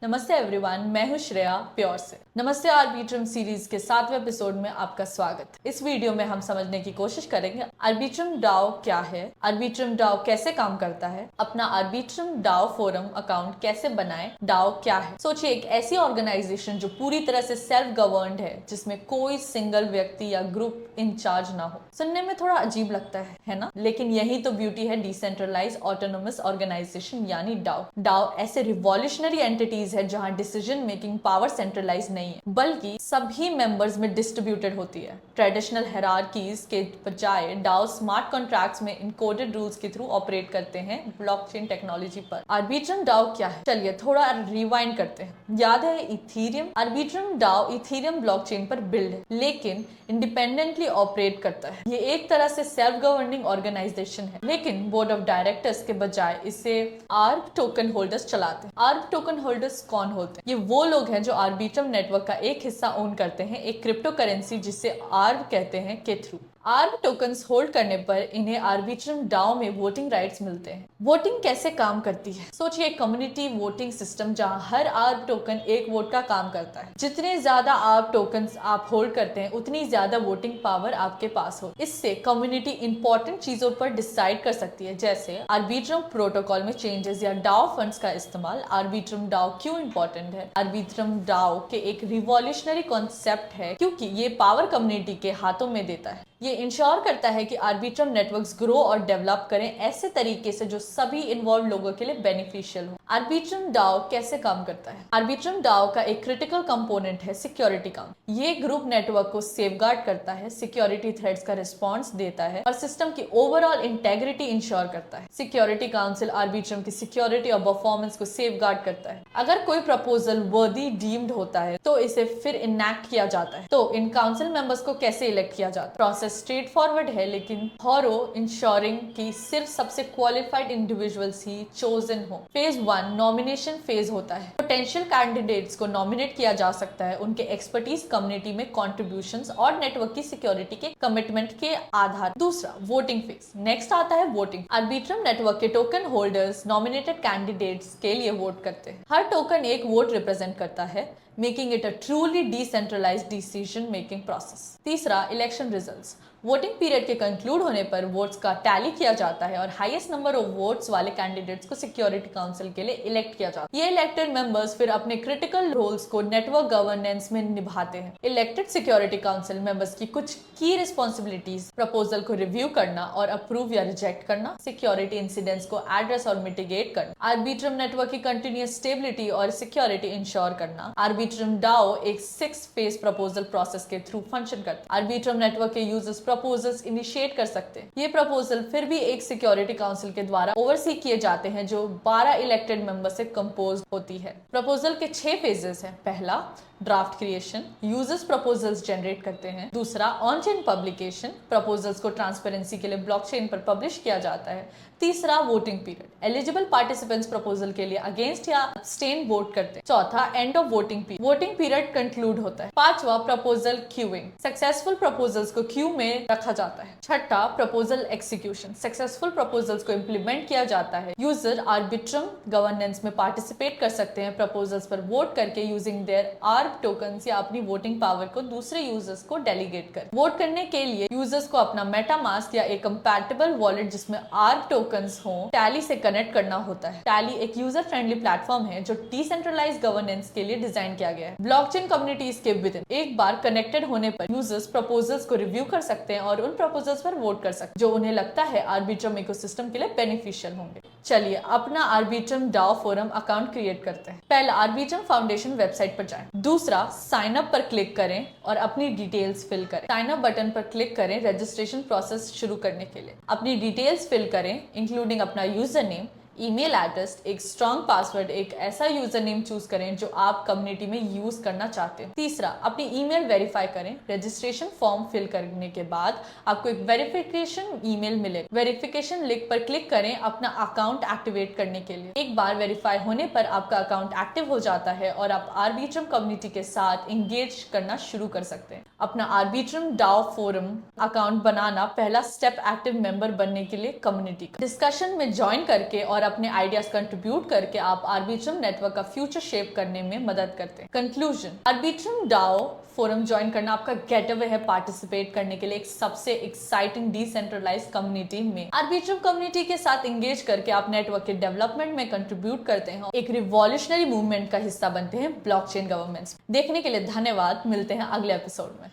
नमस्ते एवरीवन, मैं हूं श्रेया प्योर से। नमस्ते आर्बिट्रम सीरीज के 7वें एपिसोड में आपका स्वागत। इस वीडियो में हम समझने की कोशिश करेंगे आर्बिट्रम डाओ क्या है, आर्बिट्रम डाओ कैसे काम करता है, अपना आर्बिट्रम डाओ फोरम अकाउंट कैसे बनाएं, डाओ क्या है। सोचिए, एक ऐसी ऑर्गेनाइजेशन जो पूरी तरह से सेल्फ गवर्नड है, जिसमें कोई सिंगल व्यक्ति या ग्रुप इंचार्ज ना हो। सुनने में थोड़ा अजीब लगता है ना? लेकिन यही तो ब्यूटी है डिसेंट्रलाइज ऑटोनोमस ऑर्गेनाइजेशन यानी डाओ। डाओ ऐसे रिवॉल्यूशनरी एंटिटीज है जहां डिसीजन मेकिंग पावर सेंट्रलाइज नहीं है, बल्कि सभी मेंबर्स में डिस्ट्रीब्यूटेड होती है। ट्रेडिशनल हायरार्कीज के बजाय डाओ स्मार्ट कॉन्ट्रैक्ट्स में इनकोडेड रूल्स के थ्रू ऑपरेट करते हैं ब्लॉकचेन टेक्नोलॉजी पर। आर्बिट्रम डाओ क्या है? चलिए थोड़ा रिवाइंड करते हैं। याद है Ethereum? Arbitrum DAO Ethereum blockchain पर बिल्ड है, लेकिन इंडिपेंडेंटली ऑपरेट करता है। ये एक तरह से सेल्फ गवर्निंग ऑर्गेनाइजेशन है, लेकिन बोर्ड ऑफ डायरेक्टर्स के बजाय इसे आर्ब टोकन होल्डर्स चलाते हैं। आर्ब टोकन होल्डर्स कौन होते हैं? ये वो लोग हैं जो आर्बिट्रम नेटवर्क का एक हिस्सा ओन करते हैं, एक क्रिप्टो करेंसी जिसे आर्ब कहते हैं के थ्रू। आर्ब टोकन्स होल्ड करने पर इन्हें आर्बिट्रम डाओ में वोटिंग राइट्स मिलते हैं। वोटिंग कैसे काम करती है? सोचिए, कम्युनिटी वोटिंग सिस्टम जहां हर आर्ब टोकन एक वोट का काम करता है। जितने ज्यादा आर्ब टोकन्स आप होल्ड करते हैं, उतनी ज्यादा वोटिंग पावर आपके पास हो। इससे कम्युनिटी इंपॉर्टेंट चीजों पर डिसाइड कर सकती है, जैसे आर्बिट्रम प्रोटोकॉल में चेंजेस या डाओ फंड्स का इस्तेमाल। आर्बिट्रम डाओ क्यों इंपॉर्टेंट है? आर्बिट्रम डाओ के एक रिवॉल्यूशनरी कॉन्सेप्ट है, क्योंकि ये पावर कम्युनिटी के हाथों में देता है। ये इंश्योर करता है कि आर्बिट्रम नेटवर्क्स ग्रो और डेवलप करें ऐसे तरीके से जो सभी इन्वॉल्व लोगों के लिए बेनिफिशियल हो। आर्बिट्रम डाओ कैसे काम करता है? आर्बिट्रम डाओ का एक क्रिटिकल कंपोनेंट है सिक्योरिटी काउंसिल। ये ग्रुप नेटवर्क को सेफगार्ड करता है, सिक्योरिटी थ्रेट्स का रिस्पॉन्स देता है और सिस्टम की ओवरऑल इंटेग्रिटी इंश्योर करता है। सिक्योरिटी काउंसिल आर्बिट्रम की सिक्योरिटी और परफॉर्मेंस को सेफगार्ड करता है। अगर कोई प्रपोजल वर्दी डीम्ड होता है तो इसे फिर इनैक्ट किया जाता है। तो इन काउंसिल मेंबर्स को कैसे इलेक्ट किया जाता है? प्रोसेस स्ट्रेट फॉरवर्ड है, लेकिन थॉरो, इंश्योरिंग कि सिर्फ सबसे क्वालिफाइड इंडिविजुअल्स ही चोजन हो। फेज 1 नॉमिनेशन फेज होता है। पोटेंशियल कैंडिडेट्स को नॉमिनेट किया जा सकता है उनके एक्सपर्टीज, कम्युनिटी में कॉन्ट्रीब्यूशंस और नेटवर्क की सिक्योरिटी के कमिटमेंट के आधार। दूसरा, वोटिंग फेज। नेक्स्ट आता है वोटिंग। आर्बिट्रम नेटवर्क के टोकन होल्डर्स नॉमिनेटेड कैंडिडेट्स के लिए वोट करते हैं। हर टोकन एक वोट रिप्रेजेंट करता है, making it a truly decentralised decision making process. तीसरा, इलेक्शन रिजल्ट्स। वोटिंग पीरियड के कंक्लूड होने पर वोट्स का टैली किया जाता है और हाईएस्ट नंबर ऑफ वोट्स वाले कैंडिडेट्स को सिक्योरिटी काउंसिल के लिए इलेक्ट किया जाता है। ये इलेक्टेड मेंबर्स फिर अपने क्रिटिकल रोल्स को नेटवर्क गवर्नेंस में निभाते हैं। इलेक्टेड सिक्योरिटी काउंसिल मेंबर्स की कुछ की रिस्पॉन्सिबिलिटीज: प्रपोजल को रिव्यू करना और अप्रूव या रिजेक्ट करना, सिक्योरिटी इंसिडेंट्स को एड्रेस और मिटिगेट करना, आर्बिट्रम नेटवर्क की कंटिन्यूअस स्टेबिलिटी और सिक्योरिटी इंश्योर करना। आर्बिट्रम डाओ एक 6 फेज प्रपोजल प्रोसेस के थ्रू फंक्शन करता है। आर्बिट्रम नेटवर्क के यूजर्स प्रपोजल्स इनिशिएट कर सकते हैं। ये प्रपोजल फिर भी एक सिक्योरिटी काउंसिल के द्वारा ओवरसी किए जाते हैं, जो 12 इलेक्टेड मेंबर से कंपोज होती है। प्रपोजल के 6 फेजेस हैं। पहला, draft creation, users proposals generate करते हैं। दूसरा, ऑन चेन पब्लिकेशन, प्रपोजल्स को ट्रांसपेरेंसी के लिए ब्लॉकचेन पर पब्लिश किया जाता है। तीसरा, voting period, eligible participants proposal के लिए अगेंस्ट या अब्सटेन वोट करते हैं। चौथा, end of voting period, voting period conclude होता है। पांचवा, प्रपोजल क्यूइंग, सक्सेसफुल प्रपोजल्स को क्यू में रखा जाता है। छठा, प्रपोजल एक्सिक्यूशन, सक्सेसफुल प्रपोजल्स को इम्प्लीमेंट किया जाता है। यूजर आर्बिट्रम गवर्नेंस में पार्टिसिपेट कर सकते हैं, प्रपोजल्स पर वोट करके यूजिंग देयर आर्ब टोकन्स या अपनी वोटिंग पावर को दूसरे यूजर्स को डेलीगेट कर। वोट करने के लिए यूजर्स को अपना मेटामास्क या एक कंपैटिबल वॉलेट जिसमें आर्ब टोकन्स हो, टैली से कनेक्ट करना होता है। टैली एक यूजर फ्रेंडली प्लेटफॉर्म है जो डिसेंट्रलाइज्ड गवर्नेंस के लिए डिजाइन किया गया है। ब्लॉकचेन कम्युनिटीज के विदिन एक बार कनेक्टेड होने पर यूजर्स प्रपोजल्स को रिव्यू कर सकते हैं और उन प्रपोजल्स पर वोट कर सकते हैं जो उन्हें लगता है आर्बिट्रम इकोसिस्टम के लिए बेनिफिशियल होंगे। चलिए अपना Arbitrum DAO forum account create करते हैं। पहला, आर्बिट्रम फाउंडेशन वेबसाइट पर जाएं। दूसरा, साइन अप पर क्लिक करें और अपनी डिटेल्स फिल करें। साइन अप बटन पर क्लिक करें रजिस्ट्रेशन प्रोसेस शुरू करने के लिए। अपनी डिटेल्स फिल करें, इंक्लूडिंग अपना यूजर नेम, ईमेल एड्रेस, एक स्ट्रॉन्ग पासवर्ड, एक ऐसा यूजर नेम चूज करें जो आप कम्युनिटी में यूज करना चाहते हैं। तीसरा, अपनी ईमेल वेरीफाई करें। रजिस्ट्रेशन फॉर्म फिल करने के बाद आपको एक वेरिफिकेशन ईमेल मिलेगा। वेरिफिकेशन लिंक पर क्लिक करें अपना अकाउंट एक्टिवेट करने के लिए। एक बार वेरीफाई होने पर आपका अकाउंट एक्टिव हो जाता है और आप आर्बिट्रम कम्युनिटी के साथ इंगेज करना शुरू कर सकते हैं। अपना आर्बिट्रम डाओ फोरम अकाउंट बनाना पहला स्टेप एक्टिव मेंबर बनने के लिए कम्युनिटी का। डिस्कशन में ज्वाइन करके और अपने आइडियाज कंट्रीब्यूट करके आप आर्बिट्रम नेटवर्क का फ्यूचर शेप करने में मदद करते हैं। Conclusion, Arbitrum DAO forum join करना आपका गेट अवे है पार्टिसिपेट करने के लिए एक सबसे एक्साइटिंग डिसेंट्रलाइज्ड कम्युनिटी में। आर्बिट्रम कम्युनिटी के साथ एंगेज करके आप नेटवर्क के डेवलपमेंट में कंट्रीब्यूट करते हैं, एक रिवॉल्यूशनरी मूवमेंट का हिस्सा बनते हैं ब्लॉकचेन गवर्नेंस। देखने के लिए धन्यवाद, मिलते हैं अगले एपिसोड में।